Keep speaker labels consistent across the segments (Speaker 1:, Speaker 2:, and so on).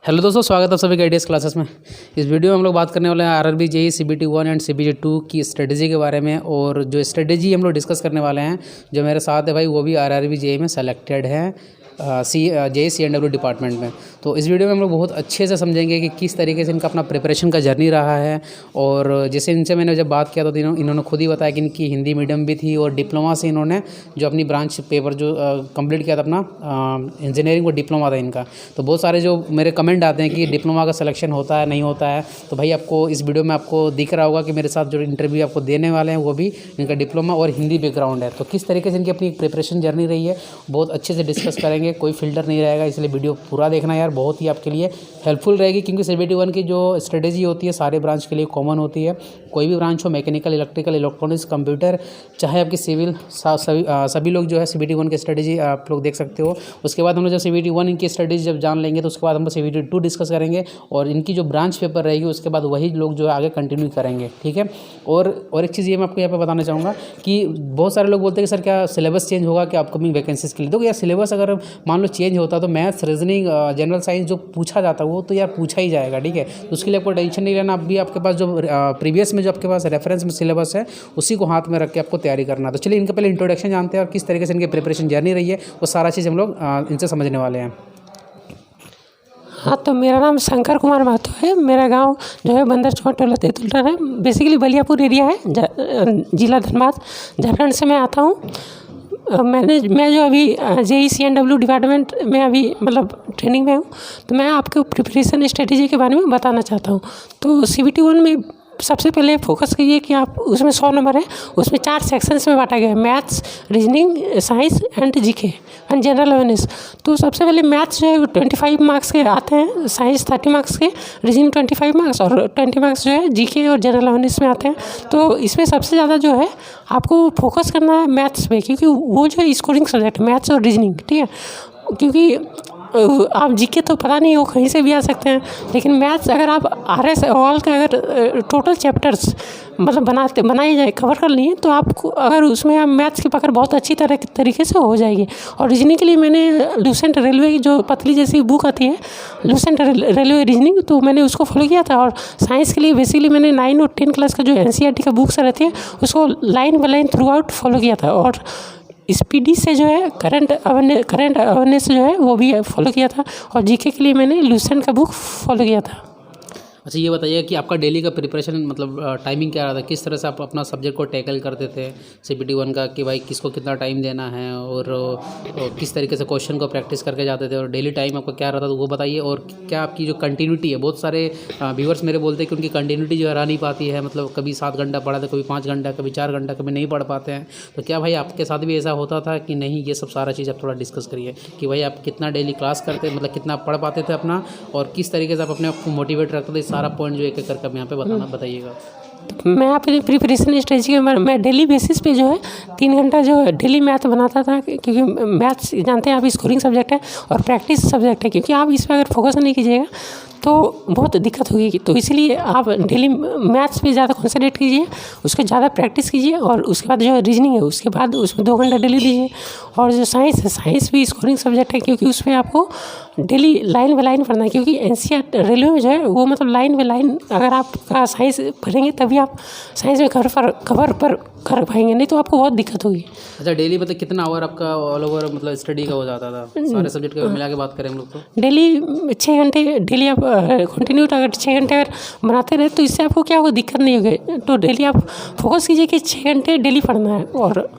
Speaker 1: Hello दोस्तों, स्वागत है सभी का आईडीएस क्लासेस में। इस वीडियो में हम लोग बात करने वाले हैं RRB JEE CBT 1 and CBT 2 की स्ट्रेटजी के बारे में। और जो स्ट्रेटजी हम लोग डिस्कस करने वाले हैं, जो मेरे साथ है भाई, वो भी आरआरबी जेईई में सेलेक्टेड हैं जेईई सीएनडब्ल्यू डिपार्टमेंट में। तो इस वीडियो में हम लोग बहुत अच्छे से समझेंगे कि किस तरीके से इनका अपना प्रिपरेशन का जर्नी रहा है। और जैसे इनसे मैंने जब बात किया तो इन्होंने खुद ही बताया कि इनकी हिंदी मीडियम भी थी और डिप्लोमा से इन्होंने जो अपनी ब्रांच पेपर जो कंप्लीट किया था अपना इंजीनियरिंग, वो डिप्लोमा था इनका। तो बहुत सारे जो मेरे कमेंट आते हैं कि डिप्लोमा का सिलेक्शन होता है नहीं होता है, तो भाई आपको इस वीडियो में आपको दिख रहा होगा कि मेरे साथ जो इंटरव्यू आपको देने वाले हैं वो भी इनका डिप्लोमा और हिंदी बैकग्राउंड है। तो किस तरीके से इनकी अपनी प्रिपरेशन जर्नी रही है बहुत अच्छे से डिस्कस करेंगे। कोई फिल्टर नहीं रहेगा, इसलिए वीडियो पूरा देखना यार, बहुत ही आपके लिए हेल्पफुल रहेगी। क्योंकि सीबीटी 1 की जो स्ट्रेटेजी होती है सारे ब्रांच के लिए कॉमन होती है। कोई भी ब्रांच हो, मैकेनिकल, इलेक्ट्रिकल, इलेक्ट्रॉनिक्स, कंप्यूटर, चाहे आपकी सिविल, सभी लोग जो है सीबीटी 1 की स्ट्रेटेजी आप लोग देख सकते हो। उसके बाद हम लोग जब सीबीटी 1 इनकी स्ट्रेटेजी जब जान लेंगे तो उसके बाद हम सीबीटी 2 डिस्कस करेंगे और इनकी जो ब्रांच पेपर रहेगी उसके बाद वही लोग जो है आगे कंटिन्यू करेंगे, ठीक है। और एक चीज़ ये मैं आपको यहाँ पे बताना चाहूँगा कि बहुत सारे लोग बोलते हैं कि सर क्या सिलेबस चेंज होगा क्या अपकमिंग वैकेंसीज़ के लिए। देखो यार, सिलेबस अगर मान लो चेंज होता तो मैथ्स, रीजनिंग, जनरल साइंस जो पूछा जाता है वो तो यार पूछा ही जाएगा, ठीक है। तो उसके लिए आपको टेंशन नहीं लेना। अभी आपके पास जो प्रीवियस में जो आपके पास रेफरेंस में सिलेबस है उसी को हाथ में रख के आपको तैयारी करना। तो चलिए इनका पहले इंट्रोडक्शन जानते हैं और किस तरीके से इनकी प्रिपरेशन जर्नी रही है वो सारा चीज़ हम लोग इनसे समझने वाले हैं।
Speaker 2: हाँ, तो मेरा नाम शंकर कुमार महतो है। मेरा गांव जो है बंदर चौक टोला तेतुलटर है। बेसिकली बलियापुर एरिया है, जिला धनबाद, झारखंड से मैं आता हूँ। मैं जो अभी जेईई सीएनडब्ल्यू डिपार्टमेंट में अभी मतलब ट्रेनिंग में हूँ, तो मैं आपको प्रिपरेशन स्ट्रेटेजी के बारे में बताना चाहता हूँ। तो सीबीटी 1 में सबसे पहले फोकस कीजिए कि आप उसमें 100 नंबर है, उसमें 4 सेक्शंस में बांटा गया है, maths, reasoning, science and GK and general awareness. तो सबसे पहले मैथ्स जो है 25 मार्क्स के आते हैं, साइंस 30 मार्क्स के, रीजनिंग 25 मार्क्स और 20 मार्क्स जो है जीके और जनरल अवेयरनेस में आते हैं। तो इसमें सबसे ज़्यादा जो है आपको फोकस करना है मैथ्स पे, क्योंकि वो जो है स्कोरिंग सब्जेक्ट है मैथ्स और रीजनिंग, ठीक है। क्योंकि आप जीके तो पता नहीं वो कहीं से भी आ सकते हैं, लेकिन मैथ्स अगर आप आरएस ऑल का अगर टोटल चैप्टर्स मतलब बनाए जाए, कवर कर लिए, तो आपको अगर उसमें आप मैथ्स की पकड़ बहुत अच्छी तरीके से हो जाएगी। और रीजनिंग के लिए मैंने लूसेंट रेलवे की जो पतली जैसी बुक आती है, लूसेंट रेलवे रीजनिंग, तो मैंने उसको फॉलो किया था। और साइंस के लिए बेसिकली मैंने 9 और 10 क्लास का जो एनसीईआरटी का बुक्स रहती है उसको line by line through out follow किया था। और स्पीडी से जो है करंट अवेयरनेस जो है वो भी फॉलो किया था। और जीके के लिए मैंने लूसेंट का बुक फॉलो किया था।
Speaker 1: अच्छा, ये बताइए कि आपका डेली का प्रिपरेशन मतलब टाइमिंग क्या रहा था, किस तरह से आप अपना सब्जेक्ट को टैकल करते थे सीबीटी 1 का, कि भाई किसको कितना टाइम देना है और किस तरीके से क्वेश्चन को प्रैक्टिस करके जाते थे, और डेली टाइम आपका क्या रहता था वो बताइए। और क्या आपकी जो कंटिन्यूटी है, बहुत सारे व्यूअर्स मेरे बोलते हैं कि उनकी कंटिन्यूटी जो है रह नहीं पाती है, मतलब कभी 7 घंटा पढ़ा था, कभी 5 घंटा, कभी 4 घंटा, कभी नहीं पढ़ पाते हैं। तो क्या भाई आपके साथ भी ऐसा होता था कि नहीं? ये सब सारा चीज़ आप थोड़ा डिस्कस करिए कि भाई आप कितना डेली क्लास करते, मतलब कितना पढ़ पाते थे अपना, और किस तरीके से आप अपने आप को मोटिवेट रखते थे। सारा पॉइंट जो एक करके यहाँ पे बताइएगा।
Speaker 2: मैं अपनी प्रिपरेशन स्ट्रेटजी के मैं डेली बेसिस पे जो है 3 घंटा जो डेली मैथ बनाता था, क्योंकि मैथ्स जानते हैं आप स्कोरिंग सब्जेक्ट है और प्रैक्टिस सब्जेक्ट है। क्योंकि आप इस पर अगर फोकस नहीं कीजिएगा तो बहुत दिक्कत होगी। तो इसलिए आप डेली मैथ्स पे ज़्यादा कॉन्सेंट्रेट कीजिए, उसके ज़्यादा प्रैक्टिस कीजिए। और उसके बाद जो रीजनिंग है उसके बाद उसमें 2 घंटा डेली दीजिए। और जो साइंस है, साइंस भी स्कोरिंग सब्जेक्ट है, क्योंकि उसमें आपको डेली लाइन बाय लाइन पढ़ना है। क्योंकि एनसीईआरटी रेलवे में जो है वो मतलब लाइन बाय लाइन अगर आप साइंस पढ़ेंगे तभी आप साइंस में कवर पर कर पाएंगे, नहीं तो आपको बहुत दिक्कत होगी।
Speaker 1: अच्छा, डेली मतलब कितना आवर आपका ऑल ओवर मतलब स्टडी का हो जाता था सारे सब्जेक्ट के मिला के बात करें हम लोग? तो
Speaker 2: डेली 6 घंटे डेली आप कंटिन्यू अगर 6 घंटे अगर बनाते रहे तो इससे आपको क्या होगा, दिक्कत नहीं होगी। तो डेली आप फोकस कीजिए कि 6 घंटे डेली पढ़ना है। और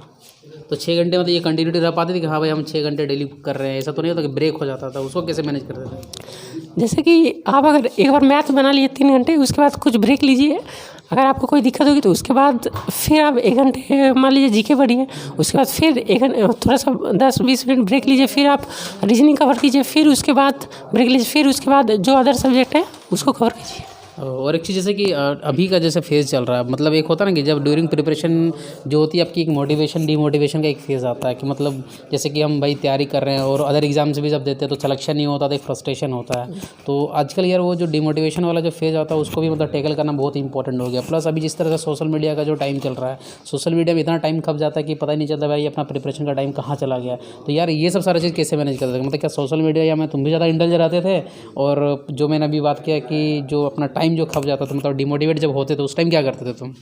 Speaker 1: तो 6 घंटे मतलब ये कंटिन्यूटी रह पाती थी कि हाँ भाई हम 6 घंटे डेली कर रहे हैं, ऐसा तो नहीं होता कि ब्रेक हो जाता था? उसको कैसे मैनेज करते थे?
Speaker 2: जैसे कि आप अगर एक बार मैथ बना लिए 3 घंटे, उसके बाद कुछ ब्रेक लीजिए। अगर आपको कोई दिक्कत होगी तो उसके बाद फिर आप 1 घंटे मान लीजिए जीके पढ़िए, उसके बाद फिर थोड़ा सा 10-20 मिनट ब्रेक लीजिए, फिर आप रीजनिंग कवर कीजिए, फिर उसके बाद ब्रेक लीजिए, फिर उसके बाद जो अदर सब्जेक्ट है उसको कवर कीजिए।
Speaker 1: और एक चीज़ जैसे कि अभी का जैसे फेज़ चल रहा है, मतलब एक होता है ना कि जब ड्यूरिंग प्रिपरेशन जो होती है आपकी, एक मोटिवेशन डीमोटिवेशन का एक फेज़ आता है कि मतलब जैसे कि हम भाई तैयारी कर रहे हैं और अदर एग्जाम्स भी जब देते हैं तो सिलेक्शन नहीं होता तो एक फ्रस्ट्रेशन होता है। तो आजकल यार वो जो डीमोटिवेशन वाला जो फेज़ आता है उसको भी मतलब टैकल करना बहुत इंपॉर्टेंट हो गया। प्लस अभी जिस तरह से सोशल मीडिया का जो टाइम चल रहा है, सोशल मीडिया में इतना टाइम खप जाता है कि पता ही नहीं चलता भाई अपना प्रिपरेशन का टाइम कहाँ चला गया। तो यार ये सब सारा चीज़ कैसे मैनेज करते थे, मतलब क्या सोशल मीडिया या मैं तुम भी ज़्यादा इंडल्ज रहते थे? और जो मैंने अभी बात किया कि जो अपना टाइम जो खप जाता था, मतलब डिमोटिवेट जब होते थे उस टाइम क्या करते थे तुम?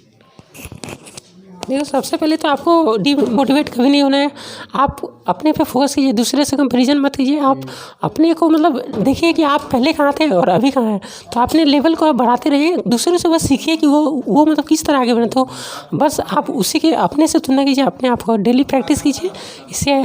Speaker 2: देखो, सबसे पहले तो आपको डीमोटिवेट कभी नहीं होना है। आप अपने पे फोकस कीजिए, दूसरे से कंपैरिजन मत कीजिए। आप अपने को मतलब देखिए कि आप पहले कहाँ थे और अभी कहाँ हैं। तो अपने लेवल को आप बढ़ाते रहिए, दूसरों से बस सीखिए कि वो मतलब किस तरह आगे बढ़े। तो बस आप उसी के अपने से तुलना कीजिए, अपने आप को डेली प्रैक्टिस कीजिए।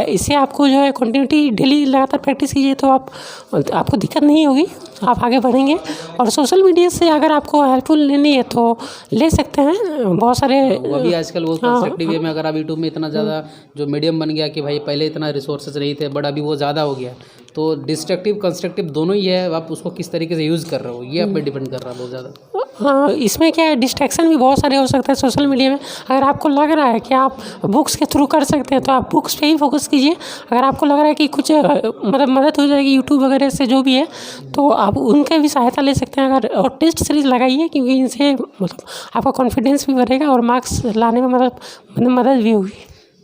Speaker 2: इससे आपको जो है कंटिन्यूटी डेली लगातार प्रैक्टिस कीजिए तो आपको दिक्कत नहीं होगी, आप आगे बढ़ेंगे। और सोशल मीडिया से अगर आपको हेल्पफुल लेनी है तो ले सकते हैं, बहुत सारे
Speaker 1: वो भी आजकल वो कंस्ट्रक्टिव वे में अगर आप यूट्यूब में इतना ज़्यादा जो मीडियम बन गया कि भाई पहले इतना रिसोर्सेज नहीं थे बट अभी वो ज़्यादा हो गया, तो डिस्ट्रक्टिव कंस्ट्रक्टिव दोनों ही है, आप उसको किस तरीके से यूज़ कर रहे हो ये आप पे डिपेंड कर रहा है बहुत ज़्यादा।
Speaker 2: हाँ, इसमें क्या है, डिस्ट्रैक्शन भी बहुत सारे हो सकते हैं सोशल मीडिया में। अगर आपको लग रहा है कि आप बुक्स के थ्रू कर सकते हैं तो आप बुक्स पे ही फोकस कीजिए। अगर आपको लग रहा है कि कुछ मतलब मदद हो जाएगी यूट्यूब वगैरह से जो भी है तो आप उनके भी सहायता ले सकते हैं। अगर और टेस्ट सीरीज़ लगाइए क्योंकि इनसे मतलब आपका कॉन्फिडेंस भी बढ़ेगा और मार्क्स लाने में मदद भी होगी।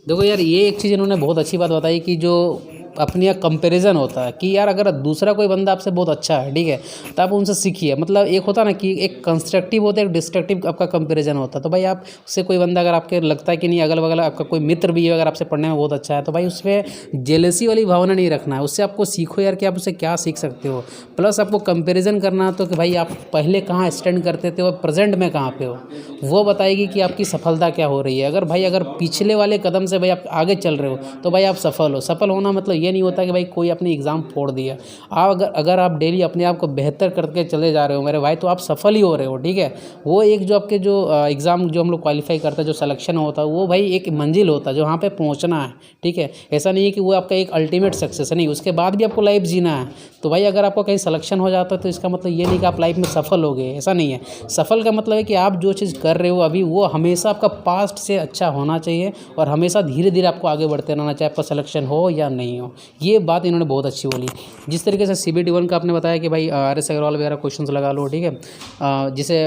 Speaker 1: देखो यार, ये एक चीज़ इन्होंने बहुत अच्छी बात बताई कि जो अपने यहाँ कंपैरिजन होता है कि यार अगर दूसरा कोई बंदा आपसे बहुत अच्छा है, ठीक है, तो आप उनसे सीखिए। मतलब एक होता है ना कि एक कंस्ट्रक्टिव होता है, एक डिस्ट्रक्टिव आपका कंपैरिजन होता है। तो भाई आप उससे कोई बंदा अगर आपके लगता है कि नहीं, अगल बगल आपका कोई मित्र भी है अगर आपसे पढ़ने में बहुत अच्छा है, तो भाई उसमें जेलसी वाली भावना नहीं रखना है। उससे आपको सीखो यार कि आप उससे क्या सीख सकते हो। प्लस आपको कंपेरिजन करना तो कि भाई आप पहले कहाँ स्टैंड करते थे और प्रेजेंट में कहाँ पे हो, वो बताएगी कि आपकी सफलता क्या हो रही है। अगर पिछले वाले कदम से भाई आप आगे चल रहे हो तो भाई आप सफल हो। सफल होना मतलब ये नहीं होता कि भाई कोई अपने एग्ज़ाम फोड़ दिया। आप अगर आप डेली अपने आप को बेहतर करके चले जा रहे हो मेरे भाई, तो आप सफल ही हो रहे हो, ठीक है। वो एक जो आपके जो एग्ज़ाम जो हम लोग क्वालिफाई करते हैं, जो सिलेक्शन होता है, वो भाई एक मंजिल होता है जो वहाँ पे पहुँचना है, ठीक है। ऐसा नहीं है कि वो आपका एक अल्टीमेट सक्सेस है, नहीं, उसके बाद भी आपको लाइफ जीना है। तो भाई अगर आपको कहीं सिलेक्शन हो जाता है तो इसका मतलब ये नहीं कि आप लाइफ में सफल हो गए, ऐसा नहीं है। सफल का मतलब है कि आप जो चीज़ कर रहे हो अभी वो हमेशा आपका पास्ट से अच्छा होना चाहिए और हमेशा धीरे धीरे आपको आगे बढ़ते रहना चाहिए, आपका सिलेक्शन हो या नहीं हो। ये बात इन्होंने बहुत अच्छी बोली। जिस तरीके से CBT 1 का आपने बताया कि भाई RS अग्रवाल वगैरह क्वेश्चंस लगा लो, ठीक है। जिसे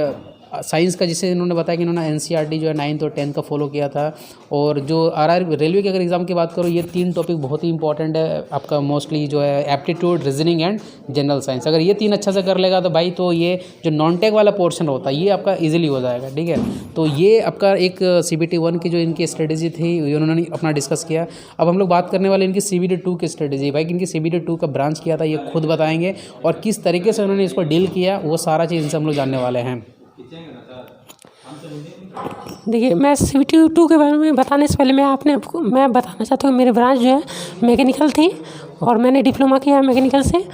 Speaker 1: साइंस का जिसे इन्होंने बताया कि इन्होंने NCERT जो है 9th और 10th का फॉलो किया था। और जो रेलवे के अगर एग्ज़ाम की बात करो, ये 3 टॉपिक बहुत ही इंपॉर्टेंट है आपका, मोस्टली जो है aptitude, reasoning and general science. अगर ये 3 अच्छा से कर लेगा तो भाई तो ये जो नॉन टेक वाला पोर्शन होता है ये आपका ईजिली हो जाएगा, ठीक है। तो ये आपका एक CBT 1 की जो इनकी स्ट्रेटेजी थी ये उन्होंने अपना डिस्कस किया। अब हम लोग बात करने वाले इनकी CBT 2 की स्ट्रेटेजी। भाई इनकी CBT 2 का ब्रांच किया था ये खुद बताएंगे, और किस तरीके से उन्होंने इसको डील किया वो सारा चीज़ इनसे हम लोग जानने वाले हैं।
Speaker 2: देखिए, मैं CBT 2 के बारे में बताने से पहले मैं बताना चाहता हूँ मेरी ब्रांच जो है मैकेनिकल थी और मैंने डिप्लोमा किया है मैकेनिकल से।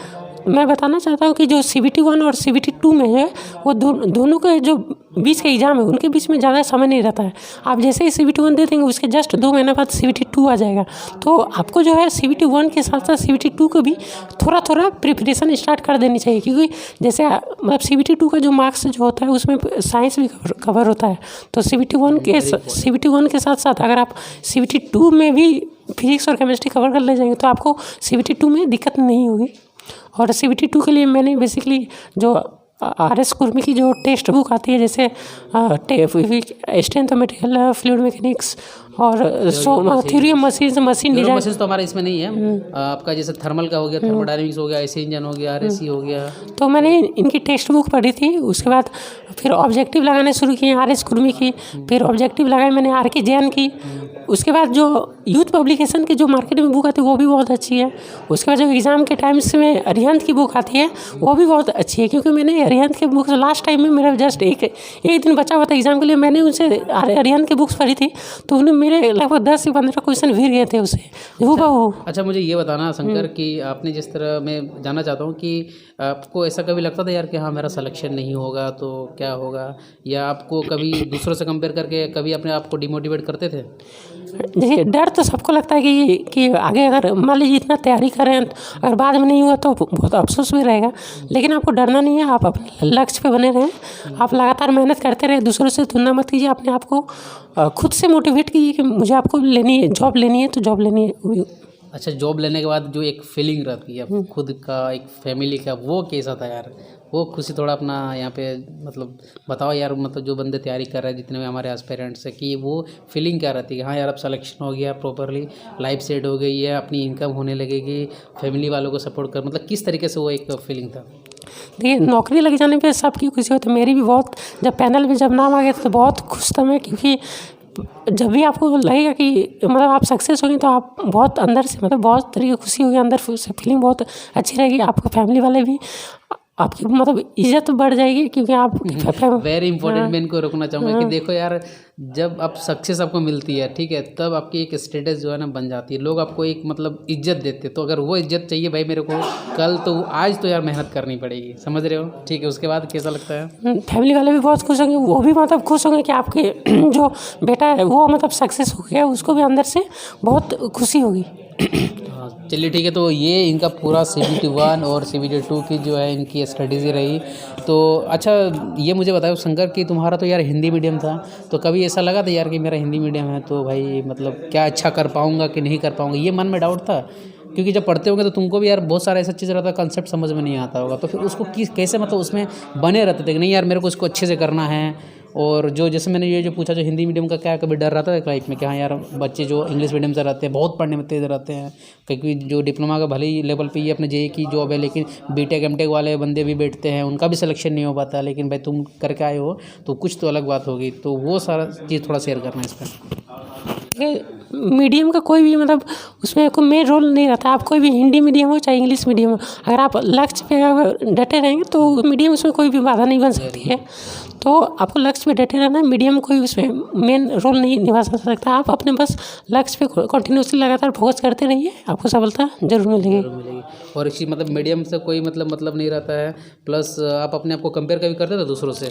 Speaker 2: मैं बताना चाहता हूँ कि जो CBT 1 और CBT 2 में है वो दोनों के जो बीच के एग्ज़ाम है उनके बीच में ज़्यादा समय नहीं रहता है। आप जैसे ही CBT 1 दे देंगे उसके जस्ट 2 महीने बाद CBT 2 आ जाएगा। तो आपको जो है CBT 1 के साथ साथ CBT 2 को भी थोड़ा थोड़ा प्रिपरेशन स्टार्ट कर देनी चाहिए, क्योंकि जैसे मतलब CBT 2 का जो मार्क्स जो होता है उसमें साइंस भी कवर होता है। तो CBT 1 के साथ साथ अगर आप CBT 2 में भी फिजिक्स और केमिस्ट्री कवर कर ले जाएंगे तो आपको CBT 2 में दिक्कत नहीं होगी। और CBT 2 के लिए मैंने बेसिकली जो RS कुर्मी की जो टेक्स्ट बुक आती है, जैसे strength of material, fluid mechanics और theory of machine design.
Speaker 1: Machine तो हमारा इसमें नहीं है। आपका जैसे थर्मल का हो गया, थर्मोडायनेमिक्स हो गया, AC इंजन हो गया, RSC हो गया।
Speaker 2: तो मैंने इनकी टेक्स्ट बुक पढ़ी थी। उसके बाद फिर ऑब्जेक्टिव लगाने शुरू किए RS कुर्मी की, फिर ऑब्जेक्टिव लगाए मैंने RK जैन की। उसके बाद जो यूथ पब्लिकेशन की जो मार्केट में बुक आती है वो भी बहुत अच्छी है। उसके बाद जो एग्ज़ाम के टाइम्स में अरिहंत की बुक आती है वो भी बहुत अच्छी है, क्योंकि मैंने अरिहंत की बुक लास्ट टाइम में मेरा जस्ट एक दिन बचा हुआ था एग्ज़ाम के लिए, मैंने उनसे अरिहंत की बुक्स पढ़ी थी तो उन्हें मेरे लगभग 10 से 15 क्वेश्चन भी गए थे उससे हूबहू।
Speaker 1: अच्छा, मुझे ये बताना शंकर कि आपने जिस तरह मैं जानना चाहता हूँ कि आपको ऐसा कभी लगता था यार कि हाँ मेरा सिलेक्शन नहीं होगा तो क्या होगा, या आपको कभी दूसरों से कंपेयर करके कभी अपने आप को डिमोटिवेट करते थे?
Speaker 2: देखिए डर तो सबको लगता है कि आगे अगर मान लीजिए इतना तैयारी करें अगर बाद में नहीं हुआ तो बहुत अफसोस भी रहेगा, लेकिन आपको डरना नहीं है। आप अपने लक्ष्य पे बने रहें, आप लगातार मेहनत करते रहें, दूसरों से तुलना मत कीजिए, अपने आप को खुद से मोटिवेट कीजिए कि मुझे आपको लेनी है, जॉब लेनी है तो जॉब लेनी है।
Speaker 1: अच्छा, जॉब लेने के बाद जो एक फीलिंग रहती है खुद का, एक फैमिली का, वो कैसा था यार? वो खुशी थोड़ा अपना यहाँ पे मतलब बताओ यार, मतलब जो बंदे तैयारी कर रहे हैं, जितने भी हमारे एस्पिरेंट्स है, कि वो फीलिंग क्या रहती है? हाँ यार, अब सिलेक्शन हो गया, प्रॉपरली लाइफ सेट हो गई है, अपनी इनकम होने लगेगी, फैमिली वालों को सपोर्ट कर, मतलब किस तरीके से वो एक फीलिंग था?
Speaker 2: देखिए नौकरी लग जाने पे सबकी खुशी होती है, मेरी भी बहुत। जब पैनल में जब नाम आ गया तो बहुत खुश था मैं, क्योंकि जब भी आपको लगेगा कि मतलब आप सक्सेस होंगे तो आप बहुत अंदर से मतलब बहुत तरीके की खुशी होगी, अंदर से फीलिंग बहुत अच्छी रहेगी। आपको फैमिली वाले भी आपकी मतलब इज्जत बढ़ जाएगी, क्योंकि आप
Speaker 1: वेरी इंपॉर्टेंट, मैं इनको रोकना चाहूँगा कि देखो यार, जब आप सक्सेस आपको मिलती है, ठीक है, तब आपकी एक स्टेटस जो है ना बन जाती है, लोग आपको एक मतलब इज्जत देते हैं। तो अगर वो इज्जत चाहिए भाई मेरे को कल, तो आज तो यार मेहनत करनी पड़ेगी, समझ रहे हो? ठीक है, उसके बाद कैसा लगता है?
Speaker 2: फैमिली वाले भी बहुत खुश होंगे, वो भी मतलब खुश होंगे कि आपके जो बेटा है वो मतलब सक्सेस हो गया, उसको भी अंदर से बहुत खुशी होगी।
Speaker 1: चलिए ठीक है, तो ये इनका पूरा CBT 1 और CBT 2 की जो है इनकी स्ट्रेटेजी रही। तो अच्छा, ये मुझे बताओ शंकर कि तुम्हारा तो यार हिंदी मीडियम था, तो कभी ऐसा लगा था यार कि मेरा हिंदी मीडियम है तो भाई मतलब क्या अच्छा कर पाऊँगा कि नहीं कर पाऊँगा, ये मन में डाउट था? क्योंकि जब पढ़ते होंगे तो तुमको भी यार बहुत सारा ऐसा चीज़ रहता है, कंसेप्ट समझ में नहीं आता होगा, तो फिर उसको कैसे मतलब उसमें बने रहते थे कि नहीं यार मेरे को इसको अच्छे से करना है? और जो जैसे मैंने ये जो पूछा, जो हिंदी मीडियम का क्या कभी डर रहता है लाइफ में कि हाँ यार बच्चे जो इंग्लिश मीडियम से रहते हैं बहुत पढ़ने में तेज़ रहते हैं, क्योंकि जो डिप्लोमा का भले ही लेवल पे ये अपने JEE की जॉब है, लेकिन BTech MTech वाले बंदे भी बैठते हैं, उनका भी सिलेक्शन नहीं हो पाता, लेकिन भाई तुम करके आए हो तो कुछ तो अलग बात होगी। तो वो सारा चीज़ थोड़ा शेयर करना है इस पर।
Speaker 2: मीडियम का कोई भी मतलब उसमें कोई मेन रोल नहीं रहता। आप कोई भी हिंदी मीडियम हो चाहे इंग्लिश मीडियम हो, अगर आप लक्ष्य पे अगर डटे रहेंगे तो मीडियम उसमें कोई भी बाधा नहीं बन सकती है। तो आपको लक्ष्य पे डटे रहना है, मीडियम कोई उसमें मेन रोल नहीं निभा सकता। आप अपने बस लक्ष्य पे कंटिन्यूसली लगातार फोकस करते रहिए, आपको सफलता जरूर मिलेगी।
Speaker 1: और इसी मतलब मीडियम से कोई मतलब नहीं रहता है। प्लस आप अपने आप को कंपेयर कभी करते थे दूसरों से?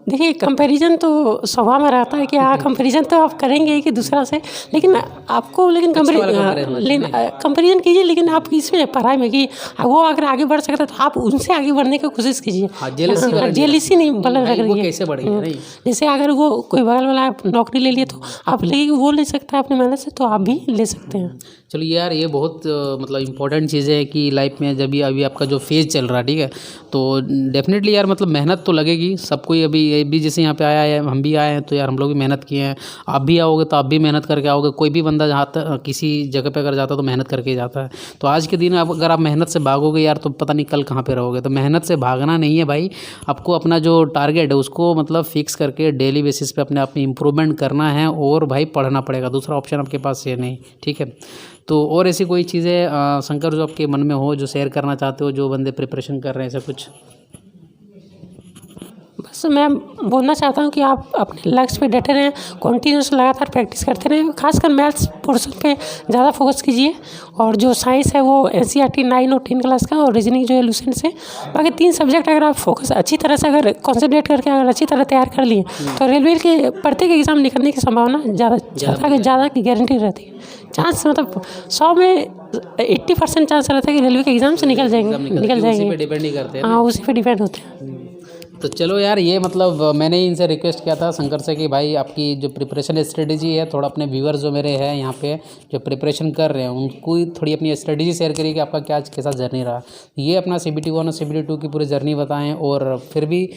Speaker 2: देखिए कंपैरिजन तो स्वभाव में रहता है कि हाँ कंपैरिजन तो आप करेंगे कि दूसरा से, लेकिन आपको लेकिन कंपैरिजन कीजिए, लेकिन आप इसमें पढ़ाई में कि वो अगर आगे बढ़ सकता है तो आप उनसे आगे बढ़ने की कोशिश कीजिए। जेलसी नहीं बना रखिए।
Speaker 1: कैसे बढ़ेगा नहीं?
Speaker 2: जैसे अगर वो कोई बगल वाला नौकरी ले लिए तो आप लेकिन वो ले सकता है अपनी मेहनत से, तो आप भी ले सकते हैं।
Speaker 1: चलो यार, ये बहुत मतलब इम्पोर्टेंट चीज़ है कि लाइफ में जब भी अभी आपका जो फेज़ चल रहा है, ठीक है, तो डेफिनेटली यार मतलब मेहनत तो लगेगी सबको ही। अभी जैसे यहाँ पे आया है, हम भी आए हैं, तो यार हम लोग भी मेहनत किए हैं। आप भी आओगे तो आप भी मेहनत करके आओगे। कोई भी बंदा जहाँ किसी जगह पे अगर जाता है तो मेहनत करके ही जाता है। तो आज के दिन अगर आप मेहनत से भागोगे यार तो पता नहीं कल कहाँ पे रहोगे। तो मेहनत से भागना नहीं है भाई, आपको अपना जो टारगेट है उसको मतलब फिक्स करके डेली बेसिस पे अपने आप में इम्प्रूवमेंट करना है, और भाई पढ़ना पड़ेगा, दूसरा ऑप्शन आपके पास है नहीं, ठीक है। तो और ऐसी कोई चीज़ें शंकर जो आपके मन में हो, जो शेयर करना चाहते हो, जो बंदे प्रिपरेशन कर रहे हैं, ऐसा कुछ?
Speaker 2: बस मैं बोलना चाहता हूँ कि आप अपने लक्ष्य पे डटे रहें, कंटिन्यूस लगातार प्रैक्टिस करते रहें, खासकर मैथ्स पोर्शन पे ज़्यादा फोकस कीजिए। और जो साइंस है वो NCERT 9 और 10 क्लास का, और रीजनिंग जो है लुसेंट से। बाकी 3 सब्जेक्ट अगर आप फोकस अच्छी तरह से अगर कॉन्सेंट्रेट करके अगर अच्छी तरह तैयार कर लिए तो रेलवे के प्रत्येक एग्जाम निकलने की संभावना ज़्यादा की गारंटी रहती है। चांस मतलब 100 में 80% चांस रहता है कि रेलवे के एग्जाम से निकल जाएंगे।
Speaker 1: उसी पे डिपेंड ही करते हैं।
Speaker 2: हाँ, उसी पे डिपेंड होते हैं।
Speaker 1: तो चलो यार, ये मतलब मैंने ही इनसे रिक्वेस्ट किया था शंकर से कि भाई आपकी जो प्रिपरेशन स्ट्रेटेजी है, थोड़ा अपने व्यूअर्स जो मेरे हैं यहाँ पे जो प्रिपरेशन कर रहे हैं उनको थोड़ी अपनी स्ट्रेटेजी शेयर करिए कि आपका क्या कैसा जर्नी रहा। ये अपना CBT 1 और CBT 2 की पूरी जर्नी बताएं। और फिर भी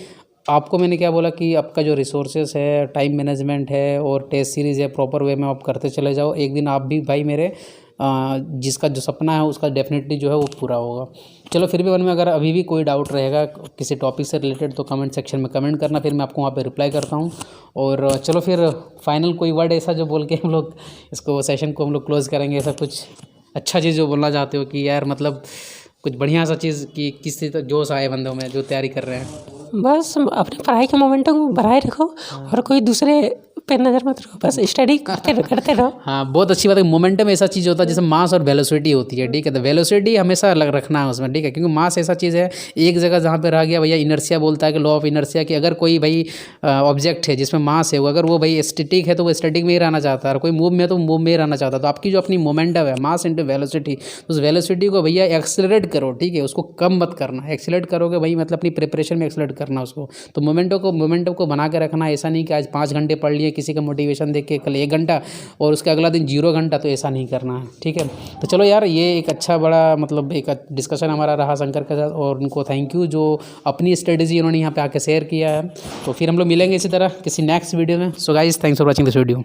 Speaker 1: आपको मैंने क्या बोला कि आपका जो रिसोर्सेस है, टाइम मैनेजमेंट है और टेस्ट सीरीज़ है, प्रॉपर वे में आप करते चले जाओ। एक दिन आप भी भाई मेरे जिसका जो सपना है उसका डेफिनेटली जो है वो पूरा होगा। चलो फिर भी मन में अगर अभी भी कोई डाउट रहेगा किसी टॉपिक से रिलेटेड तो कमेंट सेक्शन में कमेंट करना, फिर मैं आपको वहाँ पे रिप्लाई करता हूँ। और चलो फिर फाइनल कोई वर्ड ऐसा जो बोल के हम लोग इसको सेशन को हम लोग क्लोज़ करेंगे, ऐसा कुछ अच्छा चीज़ जो बोलना चाहते हो कि यार मतलब कुछ बढ़िया सा चीज़ कि किसी तो जोश आए बंदों में जो तैयारी कर रहे हैं?
Speaker 2: बस अपनी पढ़ाई के मोमेंटम को बढ़ाए रखो और कोई दूसरे पे नज़र मत रखो, बस स्टडी करते रहो।
Speaker 1: हाँ, बहुत अच्छी बात है। मोमेंटम ऐसा चीज़ होता है जैसे मास और वेलोसिटी होती है, ठीक है। तो वेलोसिटी हमेशा रखना है उसमें, ठीक है, क्योंकि मास ऐसा चीज़ है एक जगह जहाँ पे रह गया भैया, इनर्शिया बोलता है कि लॉ ऑफ इनर्शिया, कि अगर कोई भाई ऑब्जेक्ट है जिसमें मास है, वो अगर वो भाई स्टैटिक है तो वो स्टैटिक में ही रहना चाहता है, और कोई मूव में है तो मूव में ही रहना चाहता है। तो आपकी जो अपनी मोमेंटम है, मास इंटू वेलोसिटी, उस वेलोसिटी को भैया एक्सेलरेट करो, ठीक है, उसको कम मत करना। एक्सेलरेट करोगे भाई मतलब अपनी प्रिपरेशन में एक्सेलरेट करना उसको। तो मोमेंटम को बना के रखना। ऐसा नहीं कि आज 5 घंटे पढ़ लिए किसी का मोटिवेशन देख के, कल 1 घंटा और उसके अगला दिन 0 घंटा, तो ऐसा नहीं करना है, ठीक है। तो चलो यार, ये एक अच्छा बड़ा मतलब एक डिस्कशन हमारा रहा शंकर के साथ, और उनको थैंक यू जो अपनी स्ट्रेटजी उन्होंने यहाँ पे आके शेयर किया है। तो फिर हम लोग मिलेंगे इसी तरह किसी नेक्स्ट वीडियो में। So guys, thanks for watching this video.